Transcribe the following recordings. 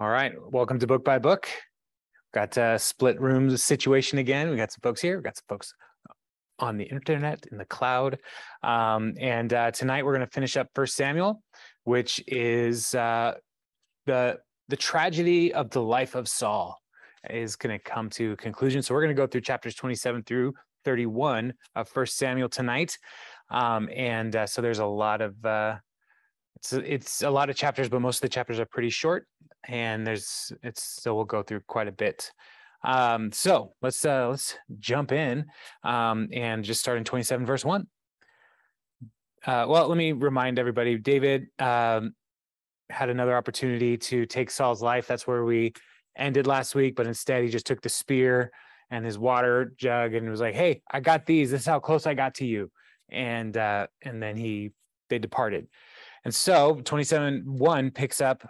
All right, welcome to Book by Book. Got a split rooms situation again. We got some folks here. We got some folks on the internet, in the cloud. Tonight we're going to finish up First Samuel, which is the tragedy of the life of Saul is going to come to conclusion. So we're going to go through chapters 27 through 31 of First Samuel tonight. So there's a lot of it's a lot of chapters, but most of the chapters are pretty short, and so we'll go through quite a bit. So let's jump in and just start in 27 verse 1. Well, let me remind everybody, David had another opportunity to take Saul's life. That's where we ended last week, but instead he just took the spear and his water jug and was like, "Hey, I got these. This is how close I got to you." And then they departed. And so 27:1 picks up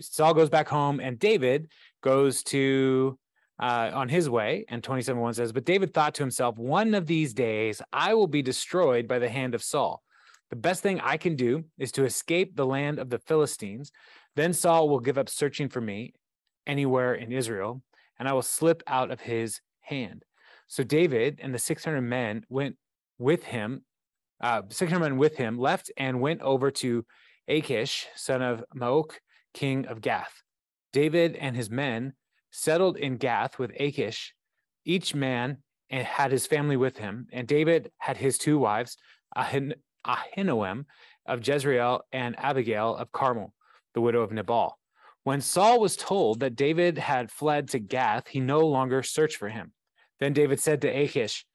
Saul goes back home and David goes to on his way. And 27:1 says, "But David thought to himself, one of these days I will be destroyed by the hand of Saul. The best thing I can do is to escape the land of the Philistines. Then Saul will give up searching for me anywhere in Israel, and I will slip out of his hand." So David and the 600 men went with him. 600 men with him left and went over to Achish, son of Maok, king of Gath. David and his men settled in Gath with Achish. Each man had his family with him, and David had his two wives, Ahinoam of Jezreel and Abigail of Carmel, the widow of Nabal. When Saul was told that David had fled to Gath, he no longer searched for him. Then David said to Achish,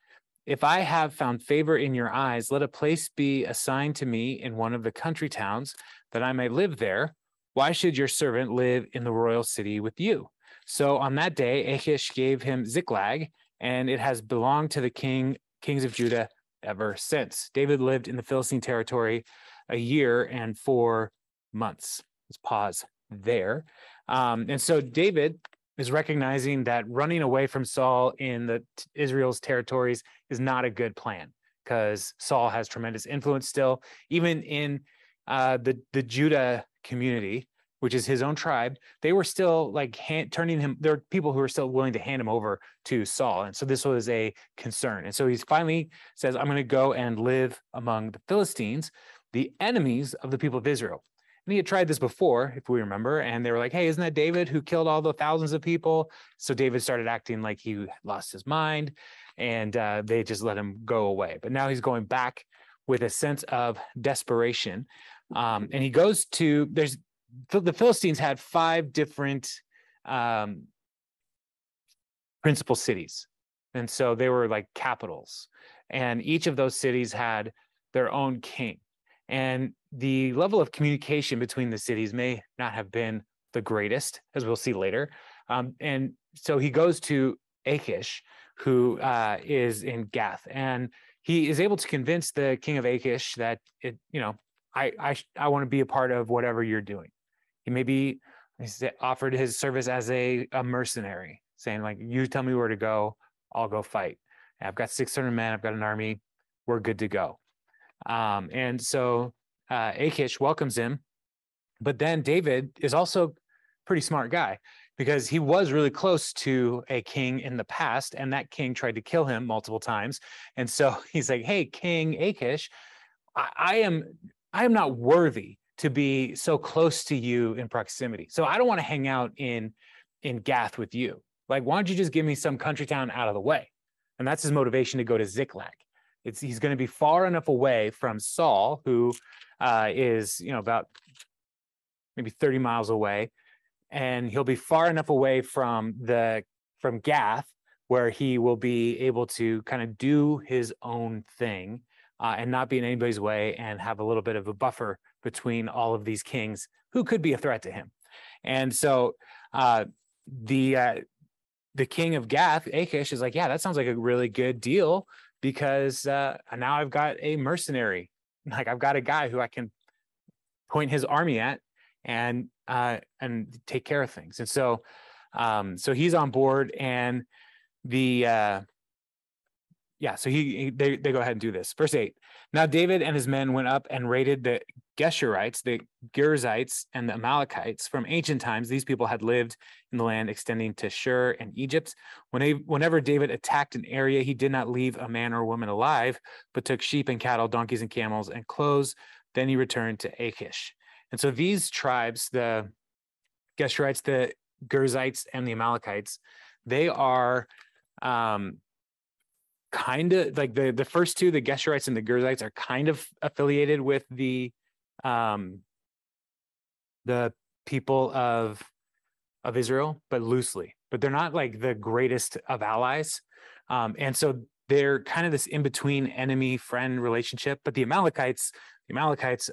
"If I have found favor in your eyes, let a place be assigned to me in one of the country towns, that I may live there. Why should your servant live in the royal city with you?" So on that day, Achish gave him Ziklag, and it has belonged to the kings of Judah ever since. David lived in the Philistine territory a year and 4 months. Let's pause there. And so David is recognizing that running away from Saul in Israel's territories is not a good plan, because Saul has tremendous influence still, even in the Judah community, which is his own tribe. They were still like turning him. There are people who are still willing to hand him over to Saul, and so this was a concern. And so he finally says, "I'm going to go and live among the Philistines, the enemies of the people of Israel." And he had tried this before, if we remember, and they were like, "Hey, isn't that David who killed all the thousands of people?" So David started acting like he lost his mind, and they just let him go away. But now he's going back with a sense of desperation. And he goes to, the Philistines had 5 different principal cities. And so they were like capitals. And each of those cities had their own king. And the level of communication between the cities may not have been the greatest, as we'll see later. And so he goes to Achish, who is in Gath, and he is able to convince the king of Achish that I want to be a part of whatever you're doing. He maybe offered his service as a mercenary, saying like, "You tell me where to go, I'll go fight. I've got 600 men, I've got an army, we're good to go." And so Achish welcomes him, but then David is also a pretty smart guy, because he was really close to a king in the past, and that king tried to kill him multiple times. And so he's like, "Hey, King Achish, I am not worthy to be so close to you in proximity. So I don't want to hang out in Gath with you. Like, why don't you just give me some country town out of the way?" And that's his motivation to go to Ziklag. He's going to be far enough away from Saul, who is about maybe 30 miles away, and he'll be far enough away from Gath, where he will be able to kind of do his own thing and not be in anybody's way, and have a little bit of a buffer between all of these kings who could be a threat to him. And so the king of Gath, Achish, is like, "Yeah, that sounds like a really good deal, because now I've got a mercenary. Like, I've got a guy who I can point his army at and take care of things." And so he's on board, and so they go ahead and do this. Verse 8, "Now David and his men went up and raided the Geshurites, the Girzites, and the Amalekites. From ancient times, these people had lived in the land extending to Shur and Egypt. Whenever David attacked an area, he did not leave a man or woman alive, but took sheep and cattle, donkeys and camels, and clothes. Then he returned to Achish. And so these tribes, the Geshurites, the Girzites, and the Amalekites, they are kind of like the first two, the Geshurites and the Girzites, are kind of affiliated with the people of Israel, but loosely. But they're not like the greatest of allies, and so they're kind of this in-between enemy-friend relationship. But the Amalekites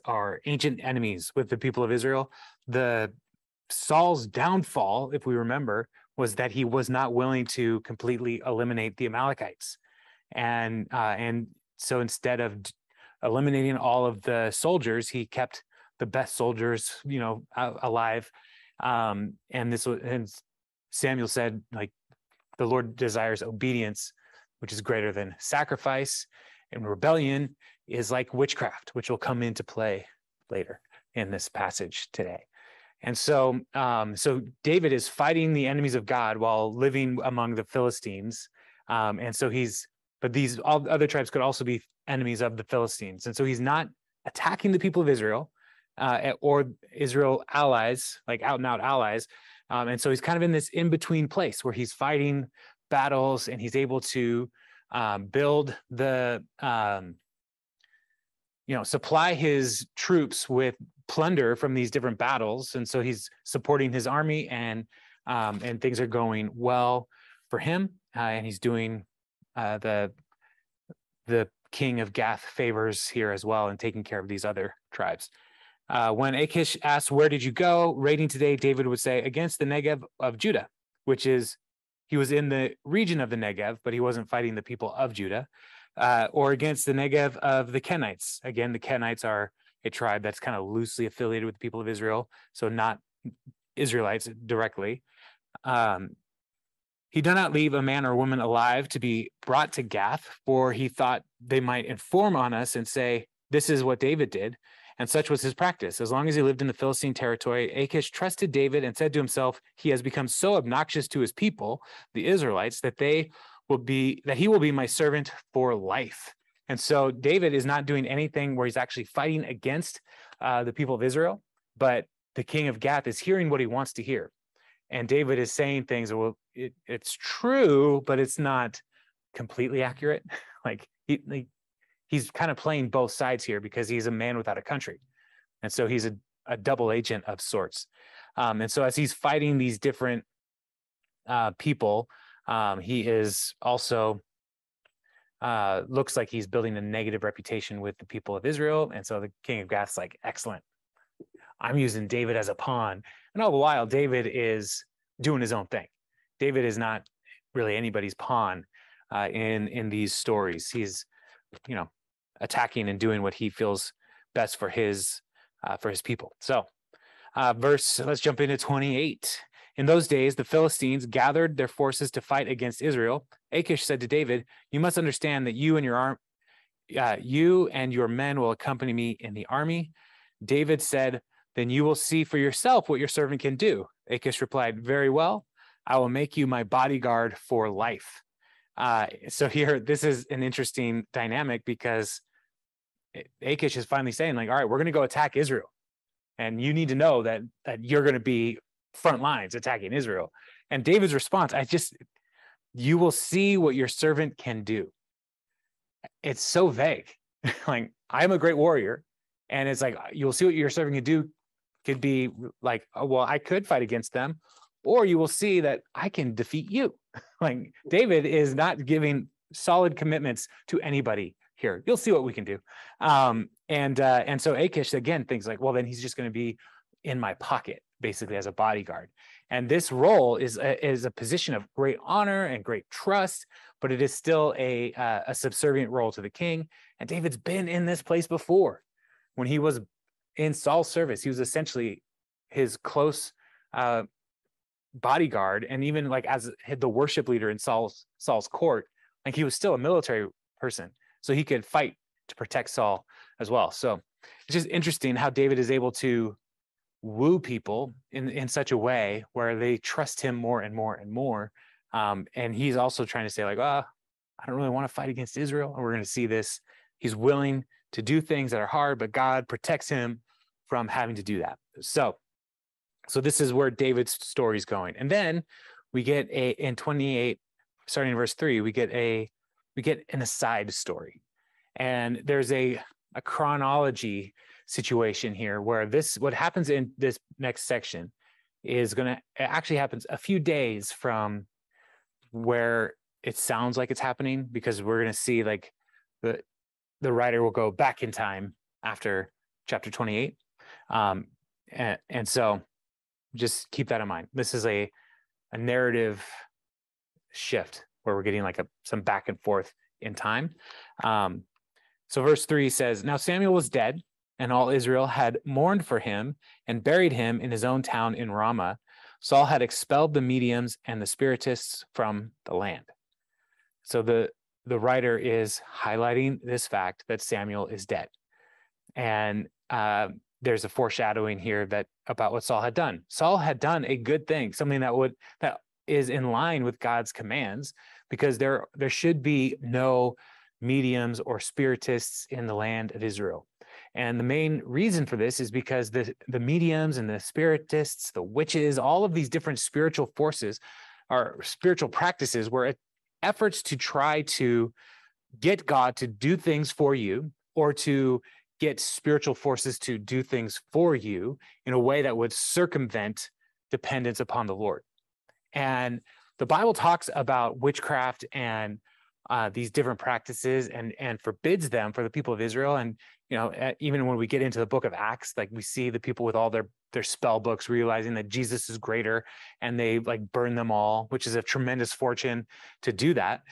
are ancient enemies with the people of Israel. The Saul's downfall, if we remember, was that he was not willing to completely eliminate the Amalekites. And so instead of eliminating all of the soldiers, he kept the best soldiers, alive. And Samuel said, like, the Lord desires obedience, which is greater than sacrifice, and rebellion is like witchcraft, which will come into play later in this passage today. And so, so David is fighting the enemies of God while living among the Philistines. And so but these all other tribes could also be enemies of the Philistines. And so he's not attacking the people of Israel or Israel allies, like out and out allies. And so he's kind of in this in-between place where he's fighting battles and he's able to build supply his troops with plunder from these different battles. And so he's supporting his army, and things are going well for him. And he's doing the king of Gath favors here as well, and taking care of these other tribes. When Achish asked, "Where did you go raiding today?" David would say, "Against the Negev of Judah," which is, he was in the region of the Negev, but he wasn't fighting the people of Judah, or against the Negev of the Kenites. Again, the Kenites are a tribe that's kind of loosely affiliated with the people of Israel, so not Israelites directly. He did not leave a man or woman alive to be brought to Gath, for he thought they might inform on us and say, "This is what David did." And such was his practice. As long as he lived in the Philistine territory, Achish trusted David and said to himself, "He has become so obnoxious to his people, the Israelites, that he will be my servant for life." And so David is not doing anything where he's actually fighting against the people of Israel, but the king of Gath is hearing what he wants to hear. And David is saying things, well, it's true, but it's not completely accurate. Like he's kind of playing both sides here because he's a man without a country. And so he's a double agent of sorts. And so as he's fighting these different people, he is also looks like he's building a negative reputation with the people of Israel. And so the king of Gath's like, excellent, I'm using David as a pawn. And all the while, David is doing his own thing. David is not really anybody's pawn in these stories. He's, attacking and doing what he feels best for his people. So let's jump into 28. In those days, the Philistines gathered their forces to fight against Israel. Achish said to David, "You must understand that you and your men will accompany me in the army." David said, "Then you will see for yourself what your servant can do." Achish replied, "Very well, I will make you my bodyguard for life." So here, this is an interesting dynamic because Achish is finally saying, like, all right, we're going to go attack Israel. And you need to know that you're going to be front lines attacking Israel. And David's response, you will see what your servant can do. It's so vague. Like, I'm a great warrior. And it's like, you'll see what your servant can do could be like, oh, well, I could fight against them. Or you will see that I can defeat you. Like, David is not giving solid commitments to anybody here. You'll see what we can do. And so Achish, again, thinks like, well, then he's just going to be in my pocket, basically, as a bodyguard. And this role is a position of great honor and great trust, but it is still a subservient role to the king. And David's been in this place before. When he was in Saul's service, he was essentially his close bodyguard, and even like as the worship leader in Saul's court, like he was still a military person, so he could fight to protect Saul as well. So it's just interesting how David is able to woo people in such a way where they trust him more and more and more. And he's also trying to say like, I don't really want to fight against Israel. And we're going to see this. He's willing to do things that are hard, but God protects him from having to do that. So this is where David's story is going. And then we get in 28, starting in verse 3, we get an aside story. And there's a chronology situation here where what happens in this next section is it actually happens a few days from where it sounds like it's happening, because we're going to see like the writer will go back in time after chapter 28. And so just keep that in mind. This is a narrative shift where we're getting like some back and forth in time. So verse 3 says, now Samuel was dead, and all Israel had mourned for him and buried him in his own town in Ramah. Saul had expelled the mediums and the spiritists from the land. So the writer is highlighting this fact that Samuel is dead. And there's a foreshadowing here about what Saul had done. Saul had done a good thing, something that is in line with God's commands, because there should be no mediums or spiritists in the land of Israel. And the main reason for this is because the mediums and the spiritists, the witches, all of these different spiritual forces are spiritual practices where efforts to try to get God to do things for you, or to get spiritual forces to do things for you in a way that would circumvent dependence upon the Lord. And the Bible talks about witchcraft and these different practices and forbids them for the people of Israel. And, even when we get into the book of Acts, like we see the people with all their spell books realizing that Jesus is greater, and they like burn them all, which is a tremendous fortune to do that,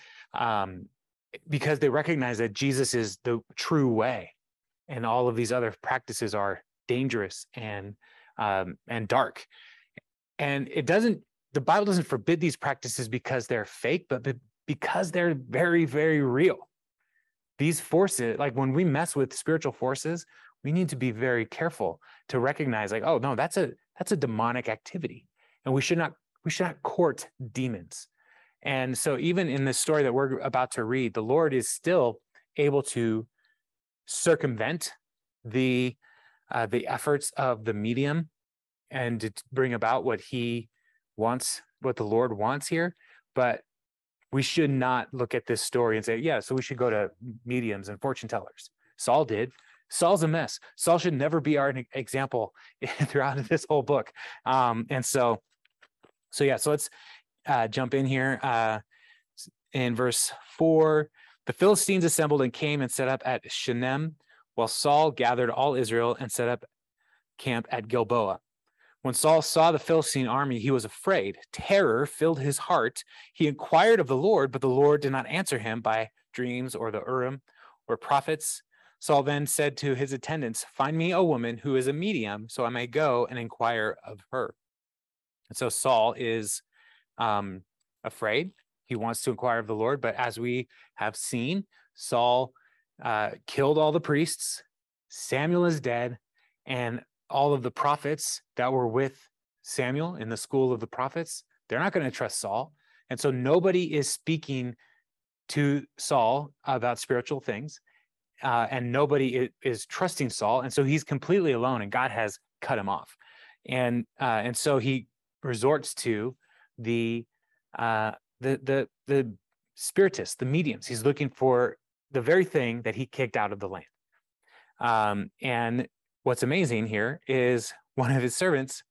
because they recognize that Jesus is the true way. And all of these other practices are dangerous and dark. And the Bible doesn't forbid these practices because they're fake, but because they're very, very real. These forces, like when we mess with spiritual forces, we need to be very careful to recognize like, oh no, that's a demonic activity. And we should not court demons. And so even in this story that we're about to read, the Lord is still able to circumvent the efforts of the medium and to bring about what he wants, what the Lord wants here. But we should not look at this story and say, yeah, so we should go to mediums and fortune tellers. Saul did. Saul's a mess. Saul should never be our example throughout this whole book. So let's jump in here. In verse 4, the Philistines assembled and came and set up at Shunem, while Saul gathered all Israel and set up camp at Gilboa. When Saul saw the Philistine army, he was afraid. Terror filled his heart. He inquired of the Lord, but the Lord did not answer him by dreams or the Urim or prophets. Saul then said to his attendants, find me a woman who is a medium, so I may go and inquire of her. And so Saul is afraid. He wants to inquire of the Lord, but as we have seen, Saul killed all the priests. Samuel is dead, and all of the prophets that were with Samuel in the school of the prophets, they're not going to trust Saul. And so nobody is speaking to Saul about spiritual things, and nobody is trusting Saul. And so he's completely alone, and God has cut him off. And so he resorts to the spiritists, the mediums. He's looking for the very thing that he kicked out of the land. And what's amazing here is one of his servants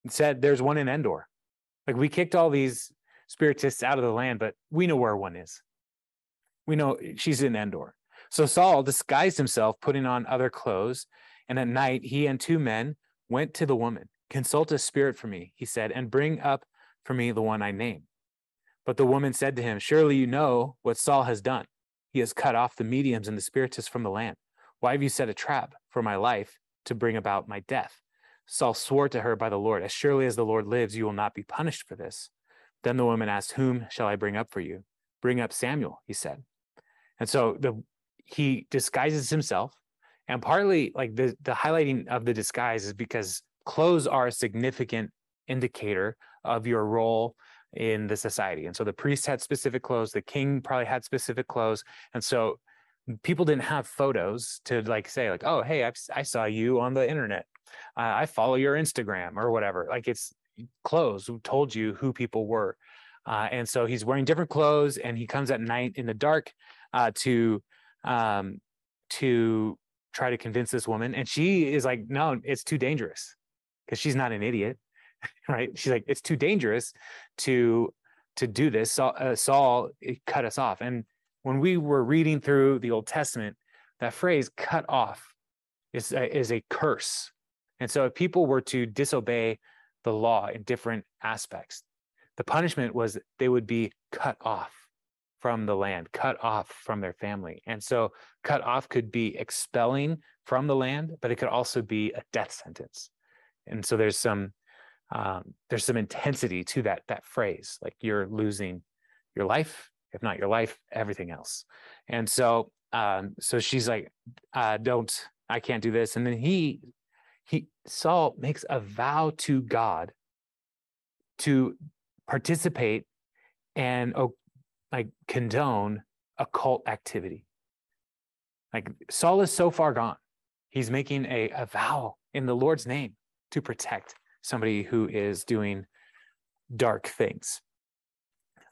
said, there's one in Endor. Like, we kicked all these spiritists out of the land, but we know where one is. We know she's in Endor. So Saul disguised himself, putting on other clothes. And at night, he and 2 men went to the woman. Consult a spirit for me, he said, and bring up for me the one I name. But the woman said to him, surely you know what Saul has done. He has cut off the mediums and the spiritists from the land. Why have you set a trap for my life to bring about my death? Saul swore to her by the Lord, as surely as the Lord lives, you will not be punished for this. Then the woman asked, whom shall I bring up for you? Bring up Samuel, he said. And so he disguises himself And partly like the highlighting of the disguise is because clothes are a significant indicator of your role in the society. And so the priest had specific clothes, the king probably had specific clothes. And so people didn't have photos to like say like, oh, hey, I saw you on the internet. I follow your Instagram or whatever. Like it's clothes told you who people were. And so he's wearing different clothes and he comes at night in the dark to try to convince this woman. And she is like, no, it's too dangerous, because she's not an idiot, right? She's like, it's too dangerous to do this. Saul cut us off. And when we were reading through the Old Testament, that phrase "cut off" is a curse. And so if people were to disobey the law in different aspects, the punishment was they would be cut off from the land, cut off from their family. And so cut off could be expelling from the land, but it could also be a death sentence. And so there's some intensity to that phrase, like you're losing your life, if not your life, everything else. And so so she's like, I can't do this. And then Saul makes a vow to God to participate and like condone occult activity. Like Saul is so far gone. He's making a vow in the Lord's name to protect somebody who is doing dark things.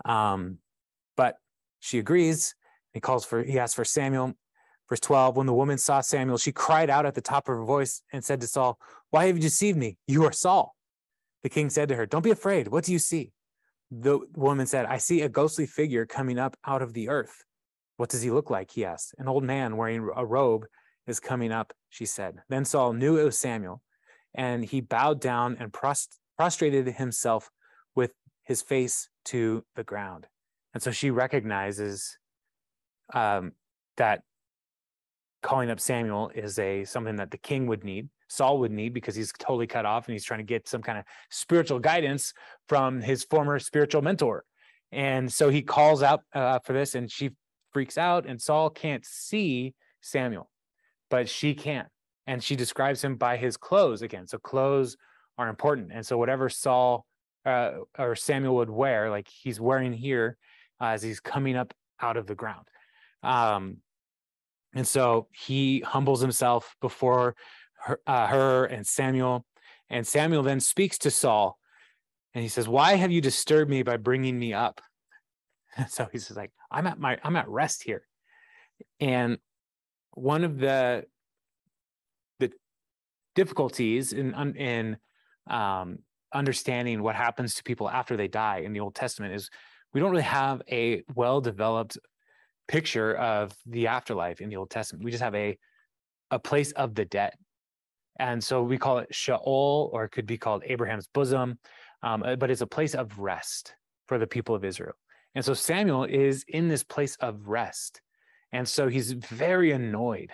But she agrees. He asks for Samuel. Verse 12, when the woman saw Samuel, she cried out at the top of her voice and said to Saul, "Why have you deceived me? You are Saul." The king said to her, "Don't be afraid. What do you see?" The woman said, "I see a ghostly figure coming up out of the earth." "What does he look like?" he asked. "An old man wearing a robe is coming up," she said. Then Saul knew it was Samuel, and he bowed down and prostrated himself with his face to the ground. And so she recognizes that calling up Samuel is something that the king would need, Saul would need, because he's totally cut off and he's trying to get some kind of spiritual guidance from his former spiritual mentor. And so he calls out for this, and she freaks out, and Saul can't see Samuel, but she can. And she describes him by his clothes again. So clothes are important. And so whatever Saul or Samuel would wear, like he's wearing here as he's coming up out of the ground. And so he humbles himself before her and Samuel. And Samuel then speaks to Saul, and he says, "Why have you disturbed me by bringing me up?" So he's just like, I'm at rest here. And one of the difficulties in understanding what happens to people after they die in the Old Testament is we don't really have a well-developed picture of the afterlife in the Old Testament. We just have a place of the dead. And so we call it Sheol, or it could be called Abraham's bosom, but it's a place of rest for the people of Israel. And so Samuel is in this place of rest. And so he's very annoyed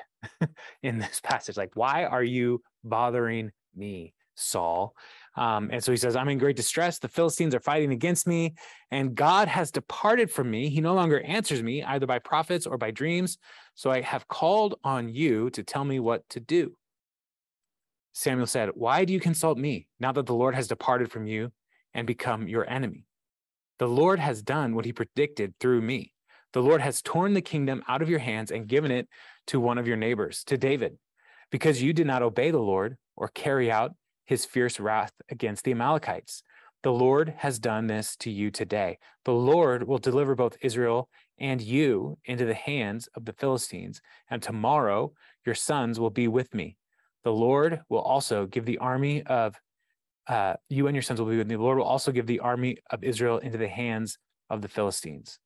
in this passage. Like, why are you bothering me, Saul? And so he says, I'm in great distress. The Philistines are fighting against me, and God has departed from me. He no longer answers me, either by prophets or by dreams. So I have called on you to tell me what to do. Samuel said, why do you consult me now that the Lord has departed from you and become your enemy? The Lord has done what he predicted through me. The Lord has torn the kingdom out of your hands and given it to one of your neighbors, to David, because you did not obey the Lord or carry out his fierce wrath against the Amalekites. The Lord has done this to you today. The Lord will deliver both Israel and you into the hands of the Philistines, and tomorrow your sons will be with me. The Lord will also give the army of you and your sons will be with me. The Lord will also give the army of Israel into the hands of the Philistines.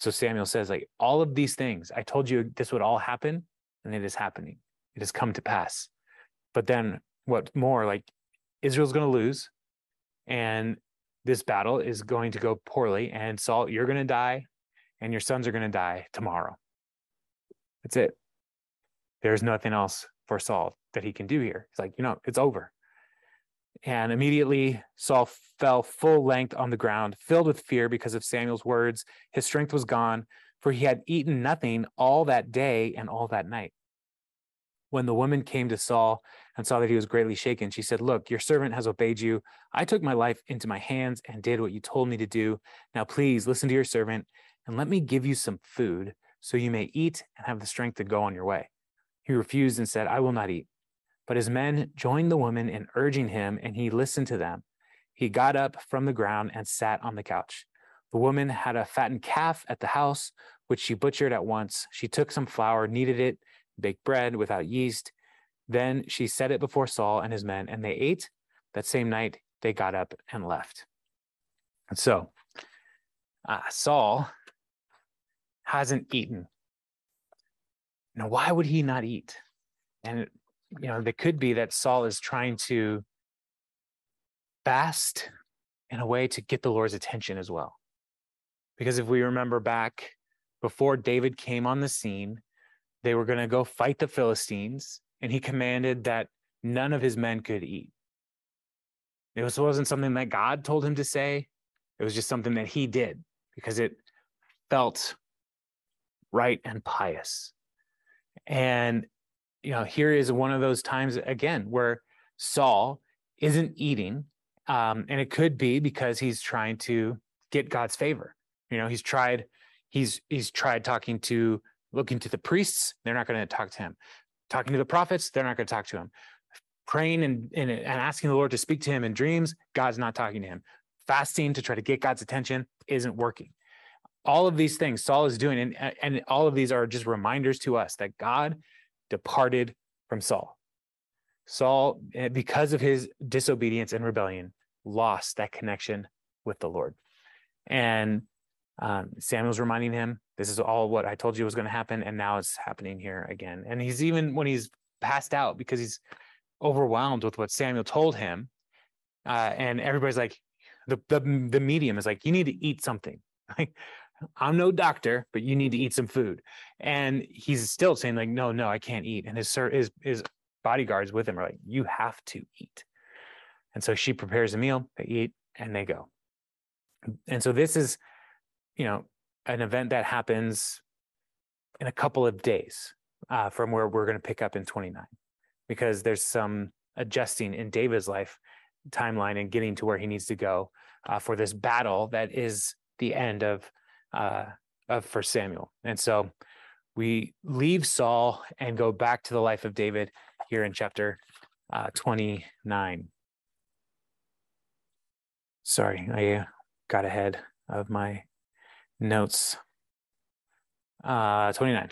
So Samuel says, like, all of these things, I told you this would all happen, and it is happening. It has come to pass. But then what more, like, Israel's going to lose, and this battle is going to go poorly, and Saul, you're going to die, and your sons are going to die tomorrow. That's it. There's nothing else for Saul that he can do here. It's like, it's over. And immediately Saul fell full length on the ground, filled with fear because of Samuel's words. His strength was gone, for he had eaten nothing all that day and all that night. When the woman came to Saul and saw that he was greatly shaken, she said, "Look, your servant has obeyed you. I took my life into my hands and did what you told me to do. Now, please listen to your servant and let me give you some food so you may eat and have the strength to go on your way." He refused and said, "I will not eat." But his men joined the woman in urging him, and he listened to them. He got up from the ground and sat on the couch. The woman had a fattened calf at the house, which she butchered at once. She took some flour, kneaded it, baked bread without yeast. Then she set it before Saul and his men, and they ate. That same night, they got up and left. And so Saul hasn't eaten. Now, why would he not eat? And, it could be that Saul is trying to fast in a way to get the Lord's attention as well. Because if we remember back before David came on the scene, they were going to go fight the Philistines, and he commanded that none of his men could eat. It wasn't something that God told him to say. It was just something that he did because it felt right and pious. And, here is one of those times again where Saul isn't eating. And it could be because he's trying to get God's favor. He's tried looking to the priests. They're not going to talk to him. Talking to the prophets, they're not going to talk to him. Praying and asking the Lord to speak to him in dreams, God's not talking to him. Fasting to try to get God's attention isn't working. All of these things Saul is doing, and all of these are just reminders to us that God departed from Saul. Saul, because of his disobedience and rebellion, lost that connection with the Lord. And Samuel's reminding him, this is all what I told you was going to happen, and now it's happening here again. And he's even when he's passed out because he's overwhelmed with what Samuel told him, and everybody's like, the medium is like, you need to eat something. Like, I'm no doctor, but you need to eat some food. And he's still saying like, no, I can't eat. And his bodyguards with him are like, you have to eat. And so she prepares a meal, they eat, and they go. And so this is, an event that happens in a couple of days from where we're going to pick up in 29, because there's some adjusting in David's life timeline and getting to where he needs to go for this battle that is the end of 1 Samuel. And so we leave Saul and go back to the life of David here in chapter 29. Sorry, I got ahead of my notes. 29.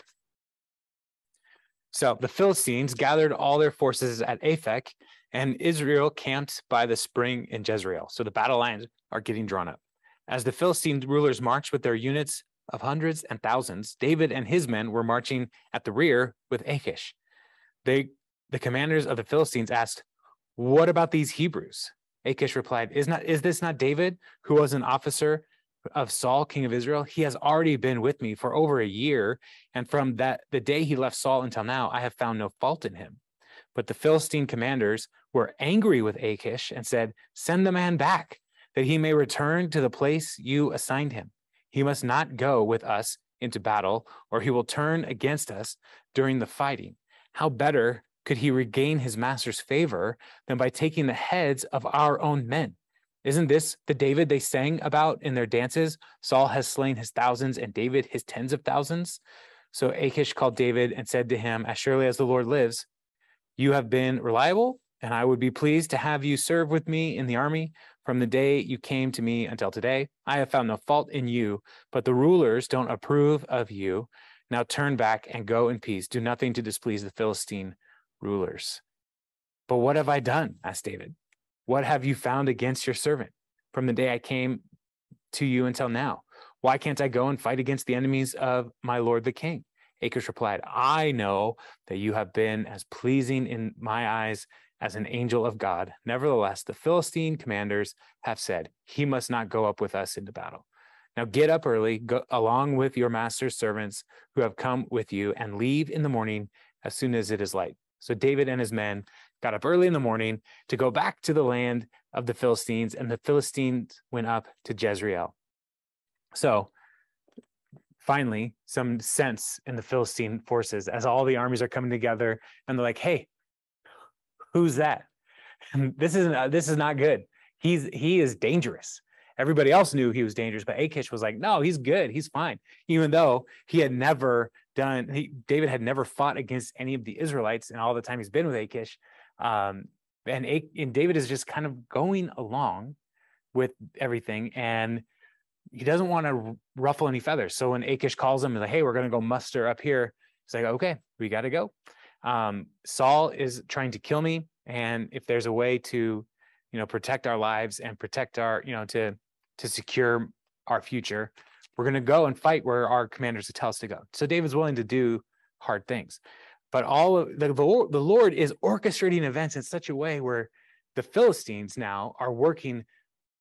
So the Philistines gathered all their forces at Aphek, and Israel camped by the spring in Jezreel. So the battle lines are getting drawn up. As the Philistine rulers marched with their units of hundreds and thousands, David and his men were marching at the rear with Achish. The commanders of the Philistines asked, "What about these Hebrews?" Achish replied, "Is this not David, who was an officer of Saul, king of Israel? He has already been with me for over a year, and from the day he left Saul until now, I have found no fault in him." But the Philistine commanders were angry with Achish and said, "Send the man back, that he may return to the place you assigned him. He must not go with us into battle, or he will turn against us during the fighting. How better could he regain his master's favor than by taking the heads of our own men? Isn't this the David they sang about in their dances? Saul has slain his thousands and David his tens of thousands." So Achish called David and said to him, "As surely as the Lord lives, you have been reliable, and I would be pleased to have you serve with me in the army. From the day you came to me until today, I have found no fault in you, but the rulers don't approve of you. Now turn back and go in peace. Do nothing to displease the Philistine rulers." "But what have I done?" asked David. "What have you found against your servant from the day I came to you until now? Why can't I go and fight against the enemies of my lord the king?" Achish replied, "I know that you have been as pleasing in my eyes as an angel of God. Nevertheless, the Philistine commanders have said, he must not go up with us into battle. Now get up early, go along with your master's servants who have come with you, and leave in the morning as soon as it is light." So David and his men got up early in the morning to go back to the land of the Philistines, and the Philistines went up to Jezreel. So finally some sense in the Philistine forces as all the armies are coming together, and they're like, hey, who's that? This is not good. He is dangerous. Everybody else knew he was dangerous, but Achish was like, no, he's good. He's fine. Even though he had never David had never fought against any of the Israelites in all the time he's been with Achish. And David is just kind of going along with everything, and he doesn't want to ruffle any feathers. So when Achish calls him and like, hey, we're going to go muster up here, he's like, okay, we got to go. Saul is trying to kill me. And if there's a way to, protect our lives and protect our, to secure our future, we're going to go and fight where our commanders tell us to go. So David's willing to do hard things, but all of the Lord is orchestrating events in such a way where the Philistines now are working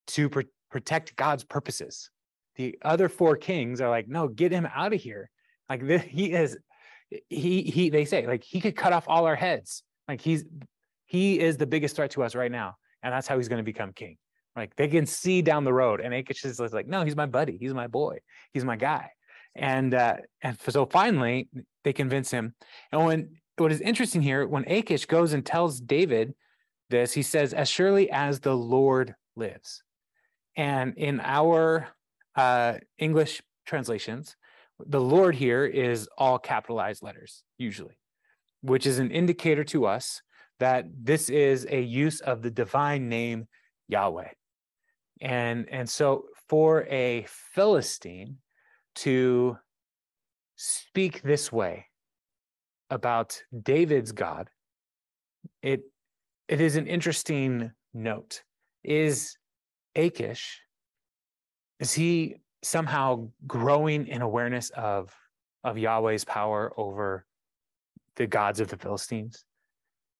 to protect God's purposes. The other four kings are like, no, get him out of here. Like they say, like, he could cut off all our heads. Like he is the biggest threat to us right now. And that's how he's going to become king. Like they can see down the road, and Achish is like, no, he's my buddy. He's my boy. He's my guy. And so finally they convince him. And what is interesting here, when Achish goes and tells David this, he says, as surely as the Lord lives. And in our English translations, the Lord here is all capitalized letters, usually, which is an indicator to us that this is a use of the divine name Yahweh. And so for a Philistine to speak this way about David's God, it is an interesting note. Is Achish, is he somehow growing in awareness of Yahweh's power over the gods of the Philistines?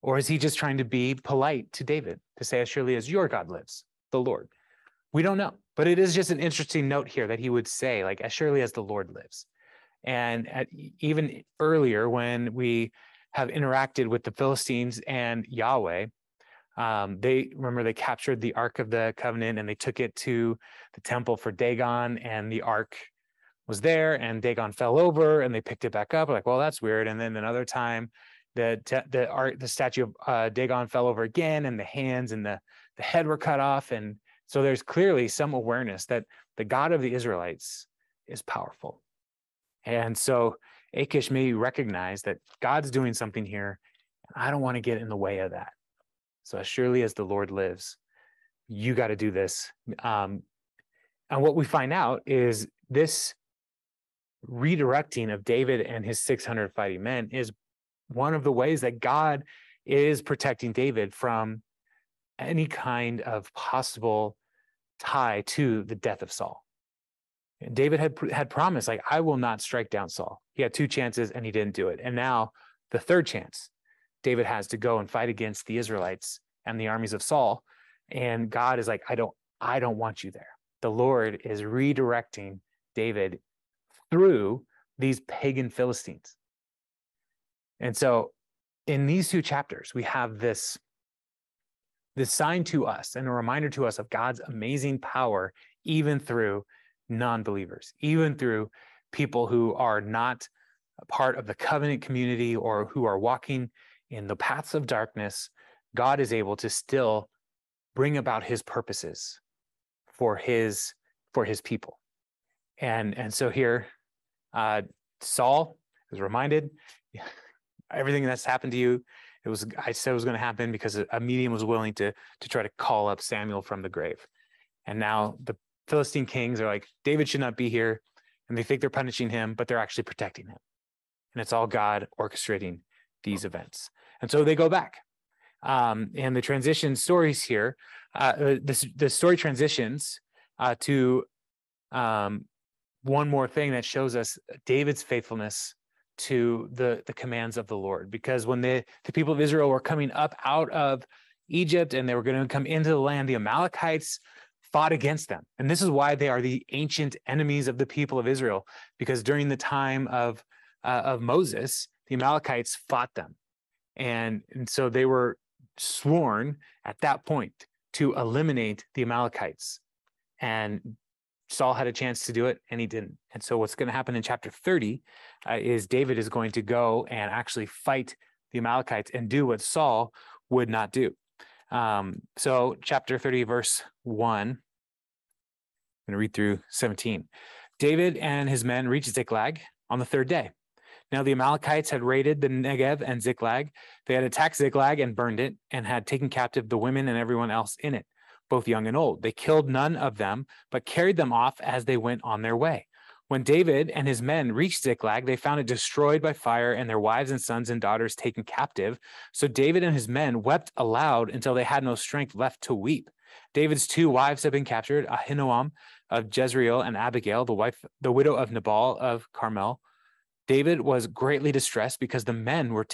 Or is he just trying to be polite to David, to say, as surely as your God lives, the Lord? We don't know, but it is just an interesting note here that he would say, like, as surely as the Lord lives. And even earlier, when we have interacted with the Philistines and Yahweh, they captured the Ark of the Covenant and they took it to the temple for Dagon, and the Ark was there and Dagon fell over and they picked it back up. Like, well, that's weird. And then another time, the statue of Dagon fell over again, and the hands and the head were cut off. And so there's clearly some awareness that the God of the Israelites is powerful. And so Achish may recognize that God's doing something here. I don't want to get in the way of that. So as surely as the Lord lives, you got to do this. And what we find out is this redirecting of David and his 600 fighting men is one of the ways that God is protecting David from any kind of possible tie to the death of Saul. And David had promised, like, I will not strike down Saul. He had two chances and he didn't do it. And now the third chance, David has to go and fight against the Israelites and the armies of Saul. And God is like, I don't want you there. The Lord is redirecting David through these pagan Philistines. And so in these two chapters, we have this sign to us and a reminder to us of God's amazing power, even through non-believers, even through people who are not a part of the covenant community or who are walking in the paths of darkness. God is able to still bring about his purposes for his people. And so here, Saul is reminded, everything that's happened to you, I said it was going to happen because a medium was willing to try to call up Samuel from the grave. And now the Philistine kings are like, David should not be here. And they think they're punishing him, but they're actually protecting him. And it's all God orchestrating these events. And so they go back. And the transition stories here, the story transitions to one more thing that shows us David's faithfulness to the commands of the Lord. Because when the people of Israel were coming up out of Egypt and they were going to come into the land, the Amalekites fought against them. And this is why they are the ancient enemies of the people of Israel, because during the time of Moses, the Amalekites fought them. And so they were sworn at that point to eliminate the Amalekites. And Saul had a chance to do it and he didn't. And so what's going to happen in chapter 30 is David is going to go and actually fight the Amalekites and do what Saul would not do. So chapter 30, verse 1, I'm going to read through 17. David and his men reached Ziklag on the third day. Now the Amalekites had raided the Negev and Ziklag. They had attacked Ziklag and burned it, and had taken captive the women and everyone else in it, both young and old. They killed none of them, but carried them off as they went on their way. When David and his men reached Ziklag, they found it destroyed by fire and their wives and sons and daughters taken captive. So David and his men wept aloud until they had no strength left to weep. David's 2 wives have been captured, Ahinoam of Jezreel and Abigail, the widow of Nabal of Carmel. David was greatly distressed because the men were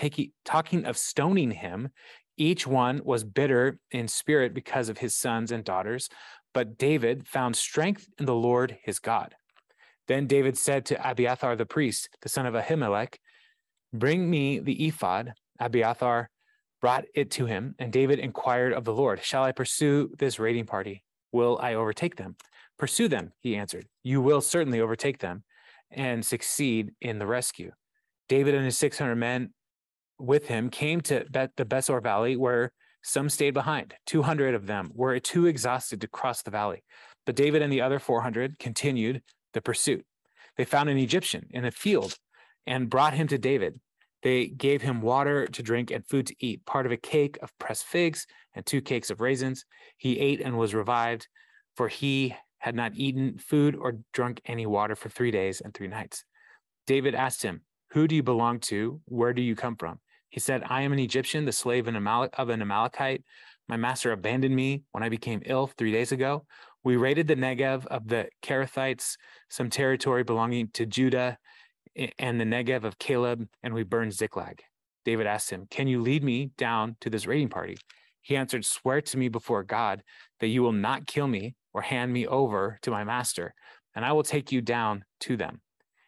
talking of stoning him. Each one was bitter in spirit because of his sons and daughters, but David found strength in the Lord his God. Then David said to Abiathar the priest, the son of Ahimelech, "Bring me the ephod." Abiathar brought it to him, and David inquired of the Lord, "Shall I pursue this raiding party? Will I overtake them?" "Pursue them," he answered. "You will certainly overtake them and succeed in the rescue." David and his 600 men with him came to the Besor Valley, where some stayed behind. 200 of them were too exhausted to cross the valley, but David and the other 400 continued the pursuit. They found an Egyptian in a field and brought him to David. They gave him water to drink and food to eat, part of a cake of pressed figs and 2 cakes of raisins. He ate and was revived, for he had not eaten food or drunk any water for 3 days and 3 nights. David asked him, "Who do you belong to? Where do you come from?" He said, "I am an Egyptian, the slave of an Amalekite. My master abandoned me when I became ill 3 days ago. We raided the Negev of the Kerethites, some territory belonging to Judah, and the Negev of Caleb, and we burned Ziklag." David asked him, "Can you lead me down to this raiding party?" He answered, "Swear to me before God that you will not kill me or hand me over to my master, and I will take you down to them."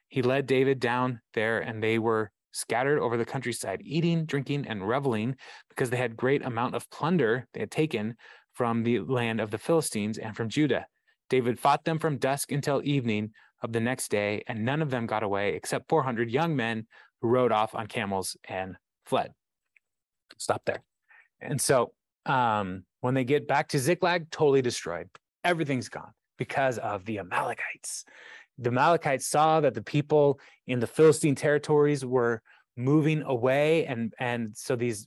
He led David down there, and they were scattered over the countryside, eating, drinking, and reveling, because they had great amount of plunder they had taken from the land of the Philistines and from Judah. David fought them from dusk until evening of the next day, and none of them got away except 400 young men who rode off on camels and fled. Stop there. And so when they get back to Ziklag, totally destroyed. Everything's gone because of the Amalekites. The Amalekites saw that the people in the Philistine territories were moving away, and so these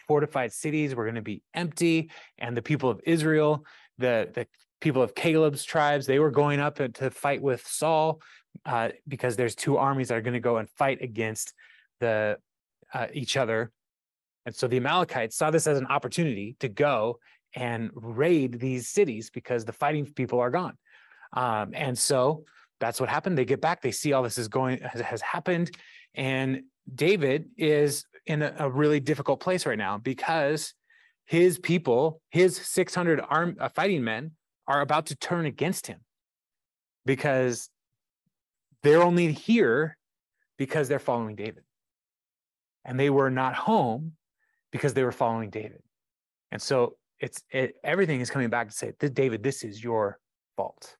fortified cities were going to be empty, and the people of Israel, the people of Caleb's tribes, they were going up to fight with Saul because there's 2 armies that are going to go and fight against each other. And so the Amalekites saw this as an opportunity to go and raid these cities because the fighting people are gone. And so that's what happened. They get back, they see all this has happened, and David is in a really difficult place right now because his people, his 600 fighting men, are about to turn against him because they're only here because they're following David, and they were not home because they were following David. And so everything is coming back to say, David, this is your fault,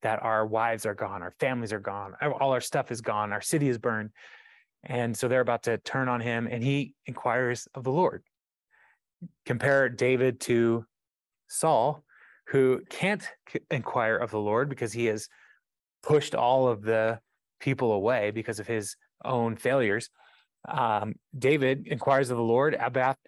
that our wives are gone, our families are gone, all our stuff is gone, our city is burned. And so they're about to turn on him, and he inquires of the Lord. Compare David to Saul, who can't inquire of the Lord because he has pushed all of the people away because of his own failures. David inquires of the Lord.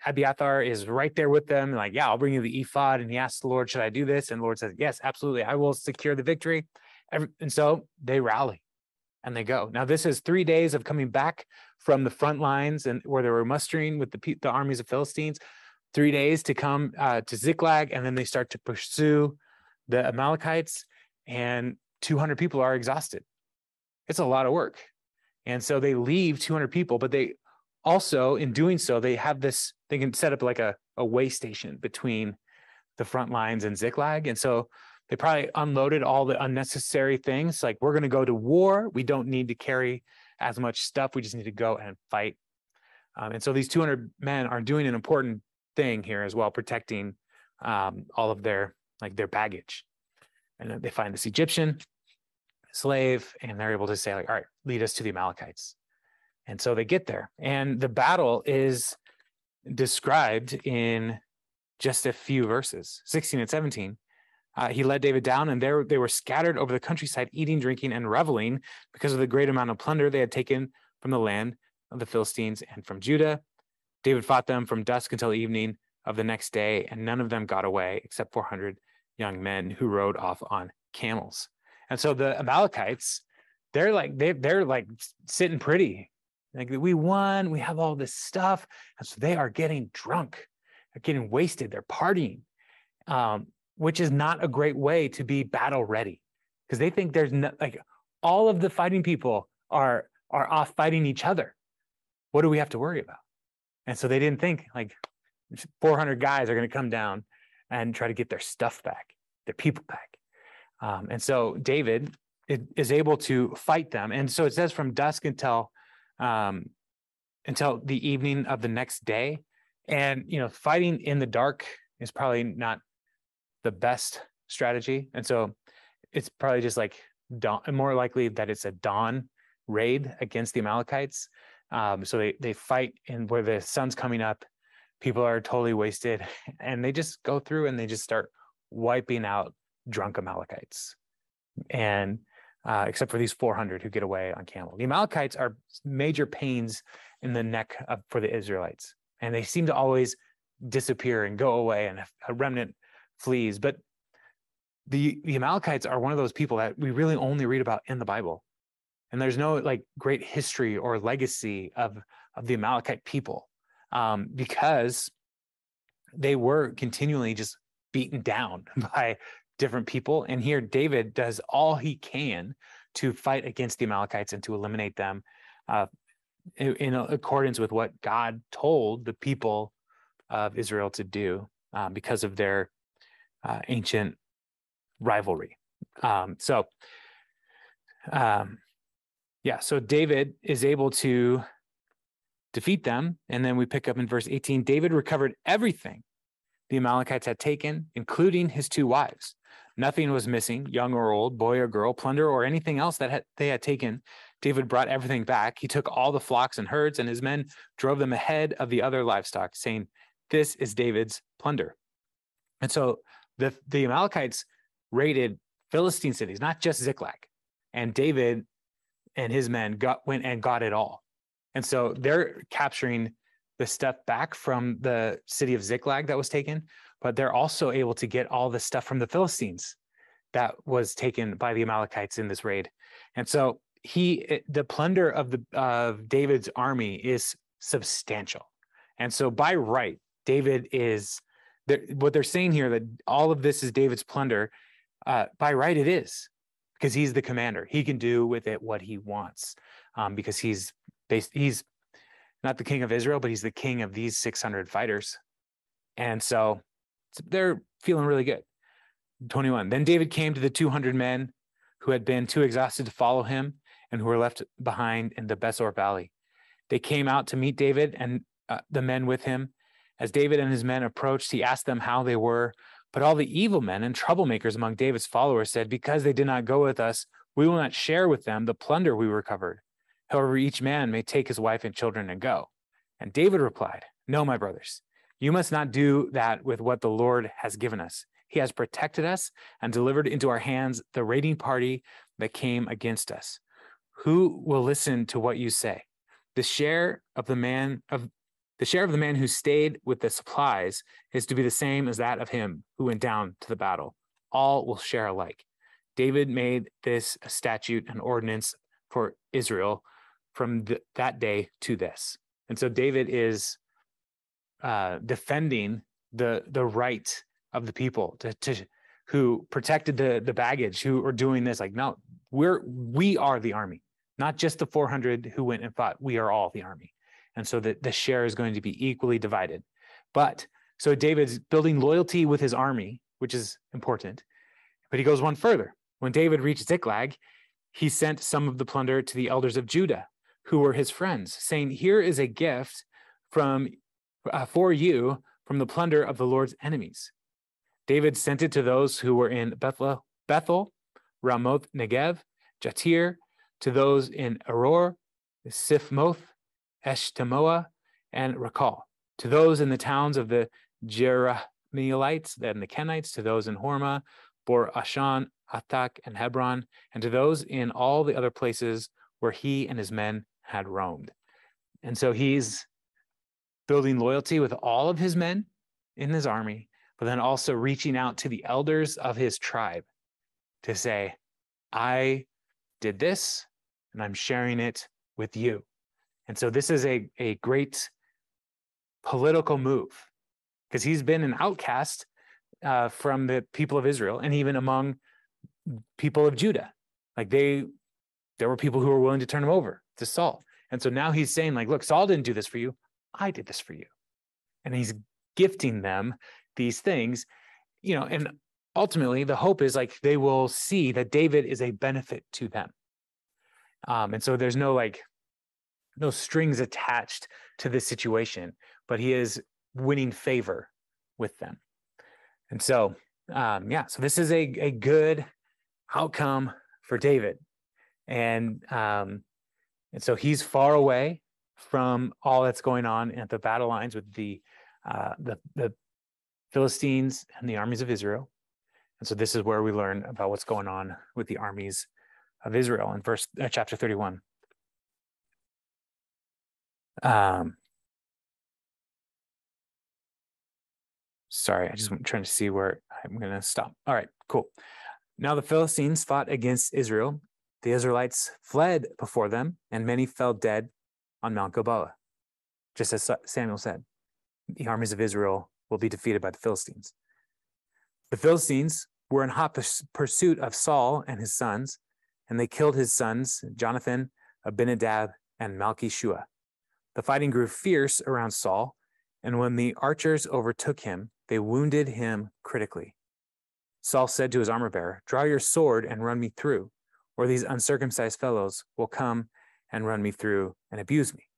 Abiathar is right there with them, like, "Yeah, I'll bring you the ephod." And he asks the Lord, "Should I do this?" And the Lord says, "Yes, absolutely. I will secure the victory." And so they rally and they go. Now, this is 3 days of coming back from the front lines and where they were mustering with the armies of Philistines, 3 days to come to Ziklag, and then they start to pursue the Amalekites, and 200 people are exhausted. It's a lot of work. And so they leave 200 people, but they also, in doing so, they can set up like a way station between the front lines and Ziklag. And so they probably unloaded all the unnecessary things. Like, we're going to go to war. We don't need to carry as much stuff. We just need to go and fight. And so these 200 men are doing an important thing here as well, protecting all of their baggage. And then they find this Egyptian, slave, and they're able to say, like, all right, lead us to the Amalekites. And so they get there, and the battle is described in just a few verses, 16 and 17. He led David down, and there they were scattered over the countryside, eating, drinking, and reveling because of the great amount of plunder they had taken from the land of the Philistines and from Judah. David fought them from dusk until evening of the next day, and none of them got away except 400 young men who rode off on camels. And so the Amalekites, they're like sitting pretty. Like, we won, we have all this stuff. And so they are getting drunk, they're getting wasted, they're partying, which is not a great way to be battle ready, because they think there's no, like, all of the fighting people are off fighting each other. What do we have to worry about? And so they didn't think like 400 guys are going to come down and try to get their stuff back, their people back. And so David is able to fight them. And so it says from dusk until the evening of the next day. And, you know, fighting in the dark is probably not the best strategy. And so it's probably just like more likely that it's a dawn raid against the Amalekites. So they fight in where the sun's coming up, people are totally wasted, and they just go through and they just start wiping out drunk Amalekites. And except for these 400 who get away on camel. The Amalekites are major pains in the neck for the Israelites, and they seem to always disappear and go away, and a remnant flees. But the Amalekites are one of those people that we really only read about in the Bible. And there's no like great history or legacy of the Amalekite people, because they were continually just beaten down by different people. And here David does all he can to fight against the Amalekites and to eliminate them in accordance with what God told the people of Israel to do, because of their ancient rivalry. So David is able to defeat them. And then we pick up in verse 18, David recovered everything the Amalekites had taken, including his 2 wives. Nothing was missing, young or old, boy or girl, plunder or anything else that they had taken. David brought everything back. He took all the flocks and herds, and his men drove them ahead of the other livestock, saying, "This is David's plunder." And so the Amalekites raided Philistine cities, not just Ziklag. And David and his men went and got it all. And so they're capturing the stuff back from the city of Ziklag that was taken, but they're also able to get all the stuff from the Philistines that was taken by the Amalekites in this raid. And so the plunder of David's army is substantial. And so by right, David is, what they're saying here, that all of this is David's plunder, by right it is, because he's the commander. He can do with it what he wants, because he's not the king of Israel, but he's the king of these 600 fighters. And so they're feeling really good. 21, then David came to the 200 men who had been too exhausted to follow him and who were left behind in the Besor Valley. They came out to meet David and the men with him. As David and his men approached, he asked them how they were. But all the evil men and troublemakers among David's followers said, "Because they did not go with us, we will not share with them the plunder we recovered. However, each man may take his wife and children and go." And David replied, "No, my brothers, you must not do that with what the Lord has given us. He has protected us and delivered into our hands the raiding party that came against us. Who will listen to what you say? The share of the man who stayed with the supplies is to be the same as that of him who went down to the battle. All will share alike." David made this a statute and ordinance for Israel from that day to this. And so David is defending the right of the people who protected the baggage, who are doing this. Like, no, we are the army, not just the 400 who went and fought. We are all the army. And so the share is going to be equally divided. But so David's building loyalty with his army, which is important. But he goes one further. When David reached Ziklag, he sent some of the plunder to the elders of Judah, who were his friends, saying, "Here is a gift for you from the plunder of the Lord's enemies." David sent it to those who were in Bethel, Ramoth Negev, Jatir, to those in Aror, Sifmoth, Eshtemoa, and Rakal, to those in the towns of the Jerahmeelites and the Kenites, to those in Hormah, Bor Ashan, Athak, and Hebron, and to those in all the other places where he and his men had roamed. And so he's building loyalty with all of his men in his army, but then also reaching out to the elders of his tribe to say, I did this and I'm sharing it with you. And so this is a great political move, because he's been an outcast from the people of Israel and even among people of Judah. Like there were people who were willing to turn him over to Saul. And so now he's saying, like, look, Saul didn't do this for you. I did this for you. And he's gifting them these things, and ultimately the hope is like they will see that David is a benefit to them. And so there's no strings attached to this situation, but he is winning favor with them. And so, so this is a good outcome for David. And so he's far away from all that's going on at the battle lines with the Philistines and the armies of Israel. And so this is where we learn about what's going on with the armies of Israel in chapter 31. Sorry, I'm trying to see where I'm going to stop. All right, cool. Now the Philistines fought against Israel. The Israelites fled before them, and many fell dead on Mount Gilboa. Just as Samuel said, the armies of Israel will be defeated by the Philistines. The Philistines were in hot pursuit of Saul and his sons, and they killed his sons, Jonathan, Abinadab, and Malchishua. The fighting grew fierce around Saul, and when the archers overtook him, they wounded him critically. Saul said to his armor-bearer, "Draw your sword and run me through, or these uncircumcised fellows will come and run me through and abuse me."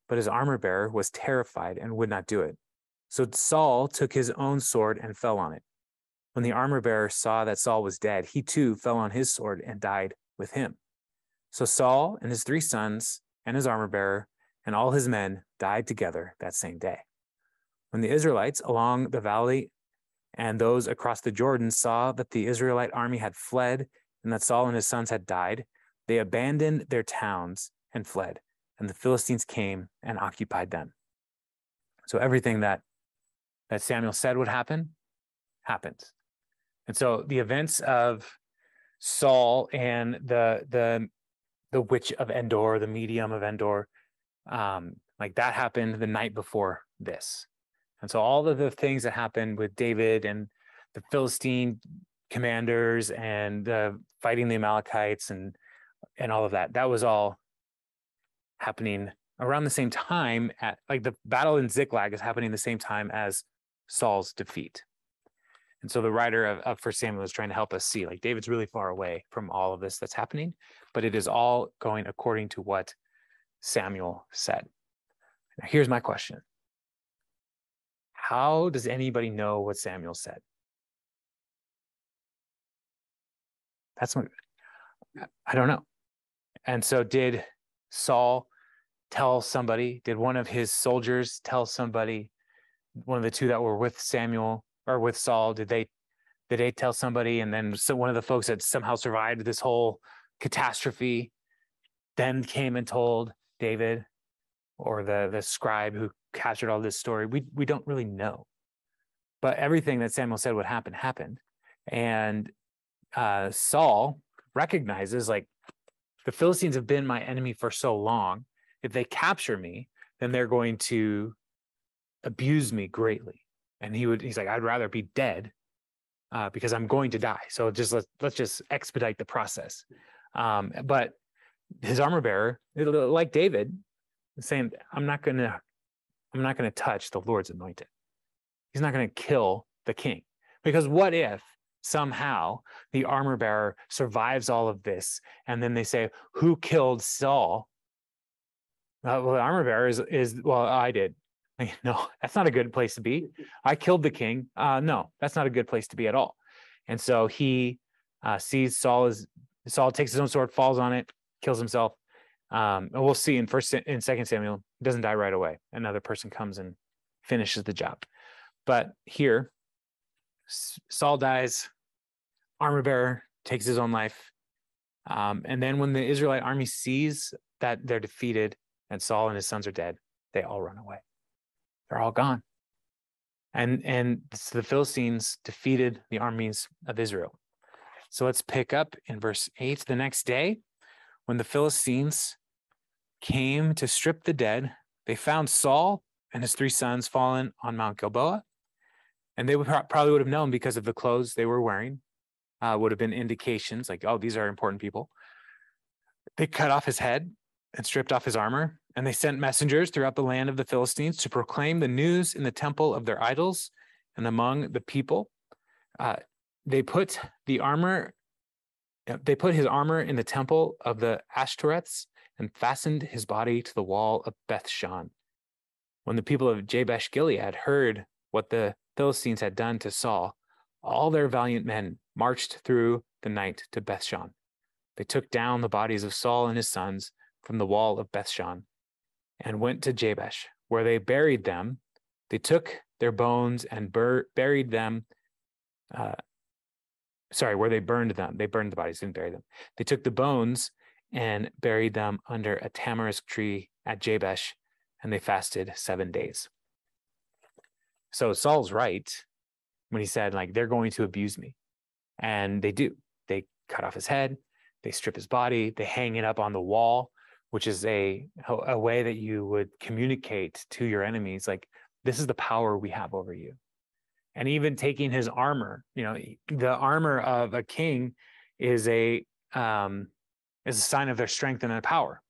But his armor-bearer was terrified and would not do it. So Saul took his own sword and fell on it. When the armor-bearer saw that Saul was dead, he too fell on his sword and died with him. So Saul and his 3 sons and his armor-bearer and all his men died together that same day. When the Israelites along the valley and those across the Jordan saw that the Israelite army had fled and that Saul and his sons had died, they abandoned their towns and fled, and the Philistines came and occupied them. So everything that Samuel said would happen, happened. And so the events of Saul and the witch of Endor, the medium of Endor, that happened the night before this. And so all of the things that happened with David and the Philistine commanders and fighting the Amalekites and all of that was all happening around the same time. The battle in Ziklag is happening the same time as Saul's defeat. And so the writer of 1 Samuel is trying to help us see, David's really far away from all of this that's happening, but it is all going according to what Samuel said. Now, here's my question. How does anybody know what Samuel said? I don't know. And so did Saul tell somebody? Did one of his soldiers tell somebody? One of the 2 that were with Samuel or with Saul, did they tell somebody? And then one of the folks that somehow survived this whole catastrophe then came and told David, or the scribe who captured all this story. We don't really know. But everything that Samuel said would happen, happened. And Saul recognizes, the Philistines have been my enemy for so long. If they capture me, then they're going to abuse me greatly. And he's like, I'd rather be dead because I'm going to die. So let's just expedite the process. But his armor bearer, like David, is saying, I'm not going to touch the Lord's anointed. He's not going to kill the king. Because what if somehow the armor bearer survives all of this, and then they say, who killed Saul? Well, the armor bearer is I did. No, that's not a good place to be. I killed the king. No, that's not a good place to be at all. And so he sees Saul as Saul takes his own sword, falls on it, kills himself. And we'll see in Second Samuel, he doesn't die right away. Another person comes and finishes the job. But here, Saul dies, armor bearer takes his own life. And then when the Israelite army sees that they're defeated and Saul and his sons are dead, they all run away. They're all gone. And so the Philistines defeated the armies of Israel. So let's pick up in verse 8. The next day, when the Philistines came to strip the dead, they found Saul and his 3 sons fallen on Mount Gilboa. And they probably would have known because of the clothes they were wearing, would have been indications like, oh, these are important people. They cut off his head and stripped off his armor. And they sent messengers throughout the land of the Philistines to proclaim the news in the temple of their idols and among the people. They put his armor in the temple of the Ashtoreths and fastened his body to the wall of Bethshan. When the people of Jabesh Gilead heard what the Philistines had done to Saul, all their valiant men marched through the night to Bethshan. They took down the bodies of Saul and his sons from the wall of Bethshan and went to Jabesh, where they buried them. They took their bones and buried them. Where they burned them. They burned the bodies, didn't bury them. They took the bones and buried them under a tamarisk tree at Jabesh, and they fasted 7 days. So Saul's right when he said, like, they're going to abuse me. And they do. They cut off his head. They strip his body. They hang it up on the wall, which is a way that you would communicate to your enemies, like, this is the power we have over you. And even taking his armor, the armor of a king is a sign of their strength and their power.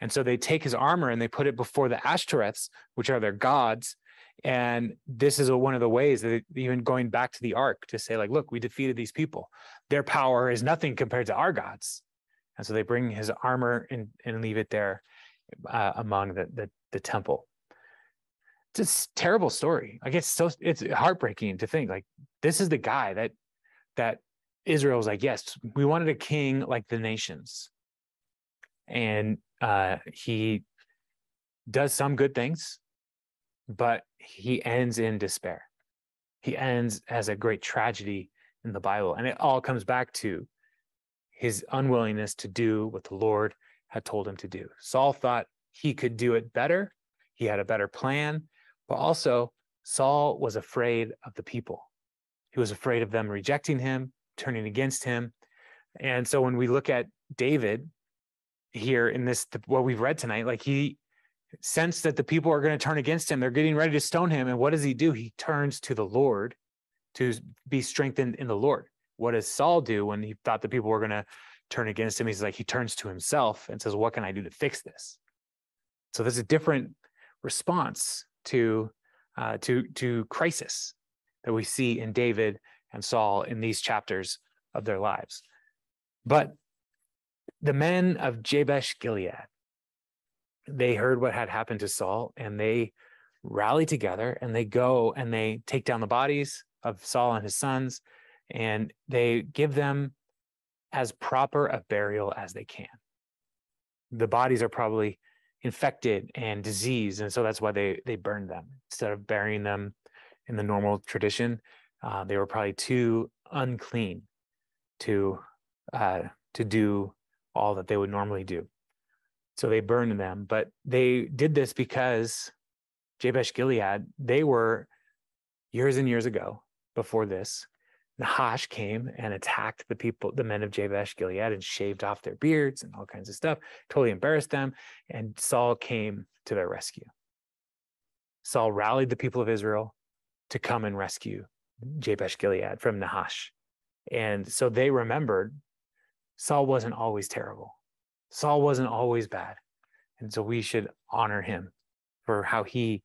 And so they take his armor and they put it before the Ashtoreths, which are their gods. And this is one of the ways that even going back to the ark to say, like, look, we defeated these people. Their power is nothing compared to our gods. And so they bring his armor and leave it there among the temple. It's a terrible story. Like, it's heartbreaking to think, like, this is the guy that Israel's like, yes, we wanted a king like the nations. And he does some good things, but he ends in despair. He ends as a great tragedy in the Bible. And it all comes back to his unwillingness to do what the Lord had told him to do. Saul thought he could do it better. He had a better plan, but also Saul was afraid of the people. He was afraid of them rejecting him, turning against him. And so when we look at David here in this, what we've read tonight, like, he sensed that the people are going to turn against him. They're getting ready to stone him. And what does he do? He turns to the Lord to be strengthened in the Lord. What does Saul do when he thought the people were going to turn against him? He turns to himself and says, what can I do to fix this? So there's a different response to crisis that we see in David and Saul in these chapters of their lives. But the men of Jabesh Gilead, they heard what had happened to Saul, and they rally together and they go and they take down the bodies of Saul and his sons, and they give them as proper a burial as they can. The bodies are probably infected and diseased, and so that's why they burned them instead of burying them in the normal tradition. They were probably too unclean to do all that they would normally do. So they burned them, but they did this because Jabesh Gilead, they were years and years ago before this, Nahash came and attacked the men of Jabesh Gilead, and shaved off their beards and all kinds of stuff, totally embarrassed them. And Saul came to their rescue. Saul rallied the people of Israel to come and rescue Jabesh Gilead from Nahash. And so they remembered Saul wasn't always terrible. Saul wasn't always bad. And so we should honor him for how he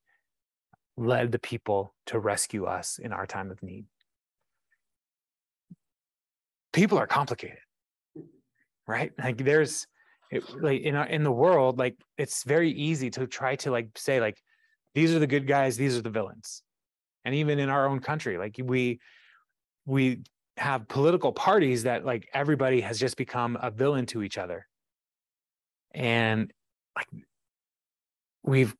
led the people to rescue us in our time of need. People are complicated, right? Like, in the world, like, it's very easy to try to say these are the good guys, these are the villains. And even in our own country, like, we have political parties that like everybody has just become a villain to each other. And like we've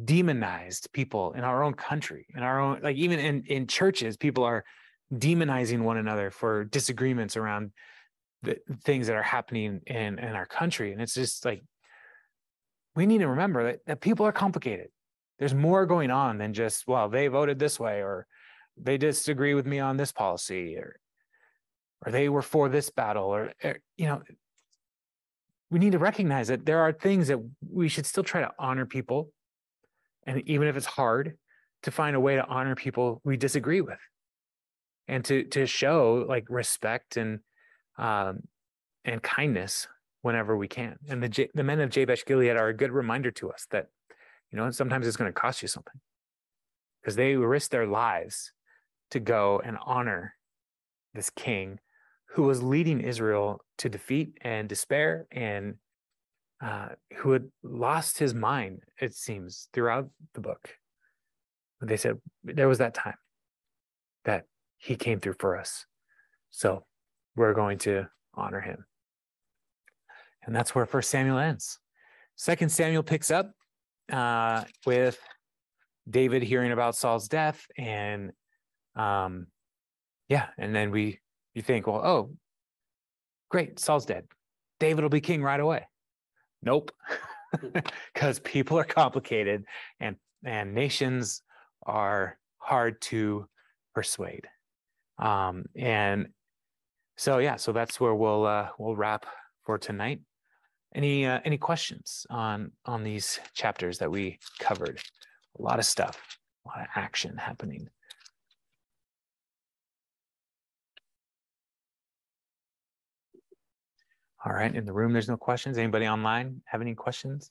demonized people in our own country, in our own, like even in churches, people are demonizing one another for disagreements around the things that are happening in our country. And it's just like, we need to remember that people are complicated. There's more going on than just, well, they voted this way, or they disagree with me on this policy, or they were for this battle, or you know, we need to recognize that there are things that we should still try to honor people. And even if it's hard, to find a way to honor people we disagree with, and to show like respect and kindness whenever we can. And the men of Jabesh Gilead are a good reminder to us that, you know, sometimes it's going to cost you something, because they risked their lives to go and honor this king who was leading Israel to defeat and despair, and who had lost his mind, it seems, throughout the book. But they said there was that time that he came through for us, so we're going to honor him. And that's where 1 Samuel ends. 2 Samuel picks up with David hearing about Saul's death, and and then you think, well, oh, great, Saul's dead, David will be king right away. Nope, because people are complicated, and nations are hard to persuade. And so that's where we'll wrap for tonight. Any questions on these chapters that we covered? A lot of stuff, a lot of action happening. All right, in the room, there's no questions. Anybody online have any questions?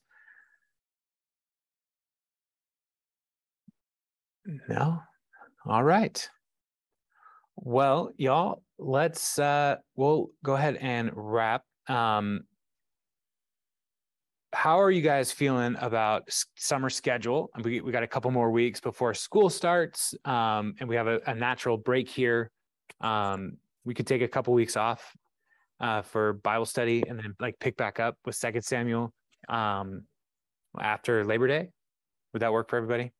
No? All right. Well, y'all, let's we'll go ahead and wrap. How are you guys feeling about summer schedule? We got a couple more weeks before school starts, and we have a natural break here. We could take a couple weeks off for Bible study, and then like pick back up with 2 Samuel after Labor Day. Would that work for everybody?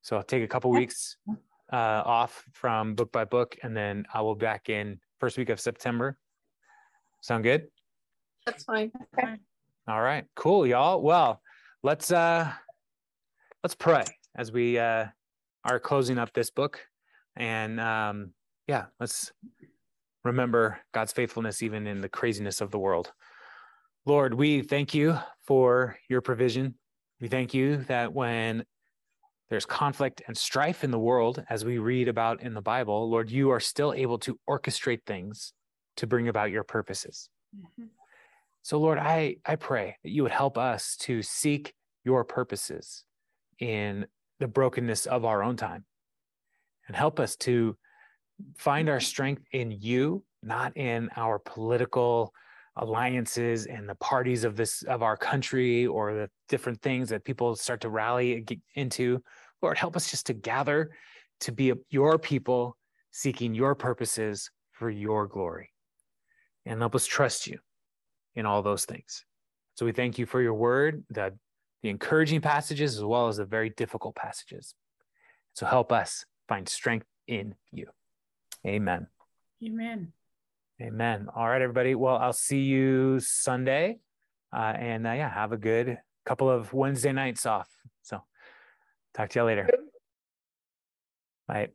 So I'll take a couple weeks off from book by book, and then I will be back in first week of September. Sound good? That's fine. Okay. All right, cool, y'all. Well, let's pray as we are closing up this book, and let's remember God's faithfulness even in the craziness of the world. Lord, we thank you for your provision. We thank you that when there's conflict and strife in the world, as we read about in the Bible, Lord, you are still able to orchestrate things to bring about your purposes. Mm-hmm. So, Lord, I pray that you would help us to seek your purposes in the brokenness of our own time, and help us to find our strength in you, not in our political alliances and the parties of our country, or the different things that people start to rally into. Lord, help us just to gather to be your people, seeking your purposes for your glory, and help us trust you in all those things. So we thank you for your word, the encouraging passages as well as the very difficult passages. So help us find strength in you. Amen. Amen. Amen. All right, everybody. Well, I'll see you Sunday. Have a good couple of Wednesday nights off. So talk to you later. Bye.